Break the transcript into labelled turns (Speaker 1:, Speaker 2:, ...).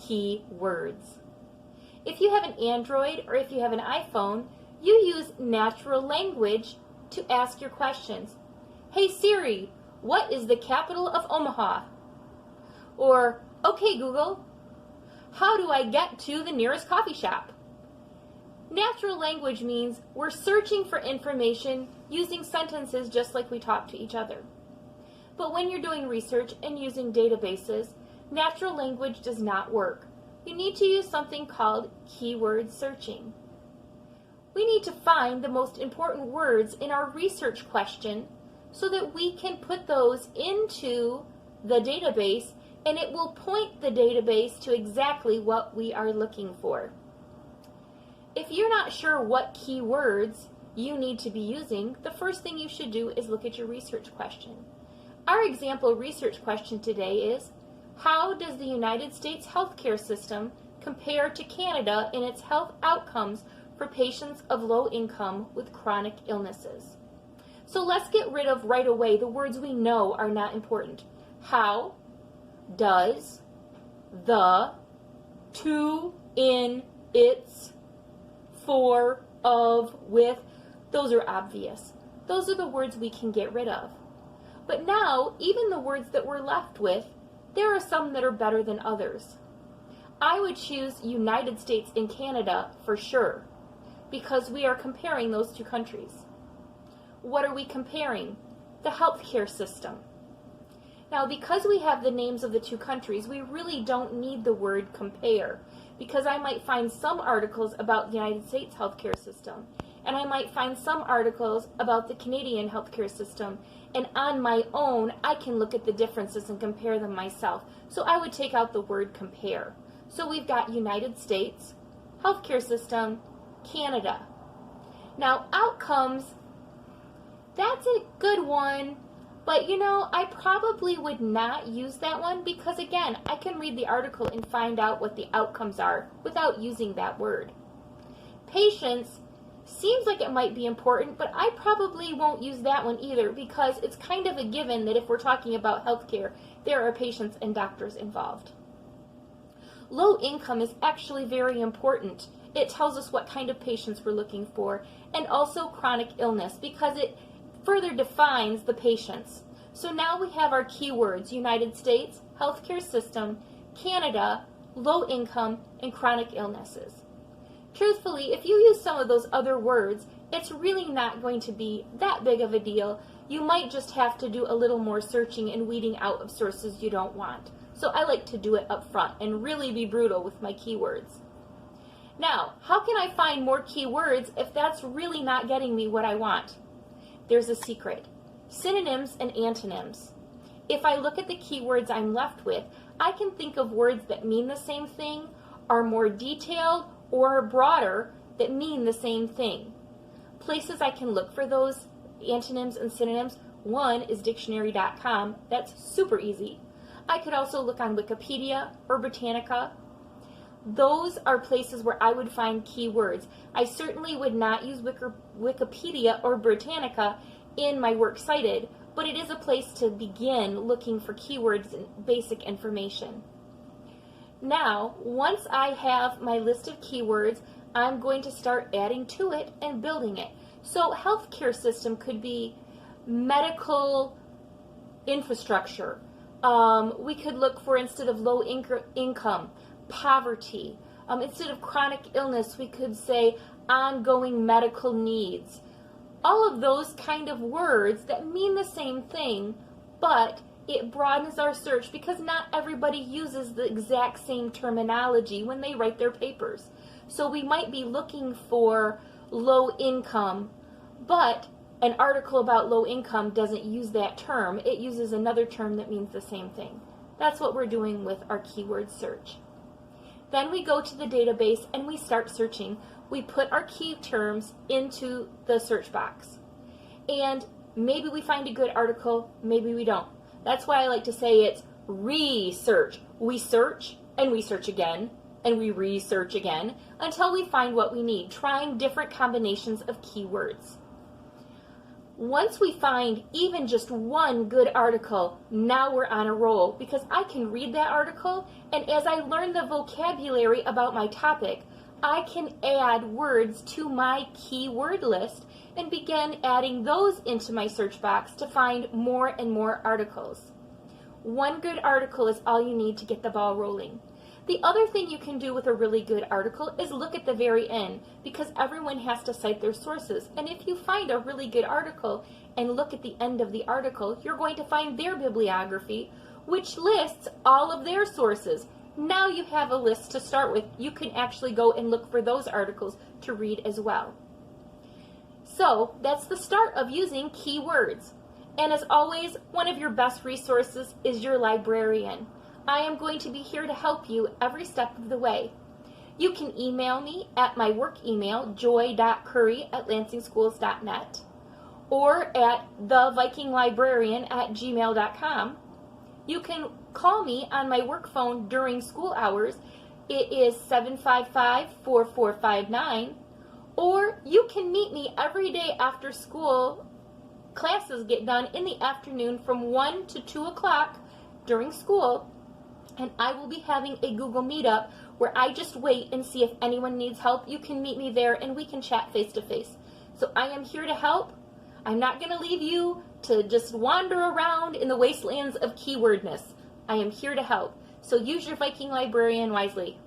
Speaker 1: keywords. If you have an Android or if you have an iPhone, you use natural language to ask your questions. Hey Siri, what is the capital of Omaha? Or, okay Google, how do I get to the nearest coffee shop? Natural language means we're searching for information using sentences just like we talk to each other. But when you're doing research and using databases, natural language does not work. You need to use something called keyword searching. We need to find the most important words in our research question so that we can put those into the database and it will point the database to exactly what we are looking for. If you're not sure what keywords you need to be using, the first thing you should do is look at your research question. Our example research question today is, how does the United States healthcare system compare to Canada in its health outcomes for patients of low income with chronic illnesses? So let's get rid of right away the words we know are not important. How, does, the, to, in, its, for, of, with, those are obvious. Those are the words we can get rid of. But now, even the words that we're left with, there are some that are better than others. I would choose United States and Canada for sure, because we are comparing those two countries. What are we comparing? The healthcare system. Now, because we have the names of the two countries, we really don't need the word compare, because I might find some articles about the United States healthcare system, and I might find some articles about the Canadian healthcare system, and on my own, I can look at the differences and compare them myself. So I would take out the word compare. So we've got United States, healthcare system, Canada. Now, outcomes, that's a good one, but you know, I probably would not use that one because again, I can read the article and find out what the outcomes are without using that word. Patients seems like it might be important, but I probably won't use that one either because it's kind of a given that if we're talking about healthcare, there are patients and doctors involved. Low income is actually very important. It tells us what kind of patients we're looking for, and also chronic illness because it further defines the patients. So now we have our keywords: United States, healthcare system, Canada, low income, and chronic illnesses. Truthfully, if you use some of those other words, it's really not going to be that big of a deal. You might just have to do a little more searching and weeding out of sources you don't want. So I like to do it up front and really be brutal with my keywords. Now, how can I find more keywords if that's really not getting me what I want? There's a secret. Synonyms and antonyms. If I look at the keywords I'm left with, I can think of words that mean the same thing, are more detailed, or broader that mean the same thing. Places I can look for those antonyms and synonyms, one is dictionary.com. That's super easy. I could also look on Wikipedia or Britannica. Those are places where I would find keywords. I certainly would not use Wikipedia or Britannica in my Works Cited, but it is a place to begin looking for keywords and basic information. Now, once I have my list of keywords, I'm going to start adding to it and building it. So healthcare system could be medical infrastructure. We could look for, instead of low income, poverty. Instead of chronic illness, we could say ongoing medical needs. All of those kind of words that mean the same thing, but it broadens our search because not everybody uses the exact same terminology when they write their papers. So we might be looking for low income, but an article about low income doesn't use that term. It uses another term that means the same thing. That's what we're doing with our keyword search. Then we go to the database and we start searching. We put our key terms into the search box. And maybe we find a good article, maybe we don't. That's why I like to say it's research. We search and we search again and we research again until we find what we need, trying different combinations of keywords. Once we find even just one good article, now we're on a roll because I can read that article, and as I learn the vocabulary about my topic, I can add words to my keyword list and begin adding those into my search box to find more and more articles. One good article is all you need to get the ball rolling. The other thing you can do with a really good article is look at the very end, because everyone has to cite their sources. And if you find a really good article and look at the end of the article, you're going to find their bibliography, which lists all of their sources. Now you have a list to start with. You can actually go and look for those articles to read as well. So that's the start of using keywords. And as always, one of your best resources is your librarian. I am going to be here to help you every step of the way. You can email me at my work email, joy.curry@lansingschools.net, or at thevikinglibrarian@gmail.com. You can call me on my work phone during school hours. It is 755-4459. Or you can meet me every day after school classes get done in the afternoon from 1 to 2 o'clock during school. And I will be having a Google Meetup where I just wait and see if anyone needs help. You can meet me there and we can chat face to face. So I am here to help. I'm not going to leave you to just wander around in the wastelands of keywordness. I am here to help. So use your Viking librarian wisely.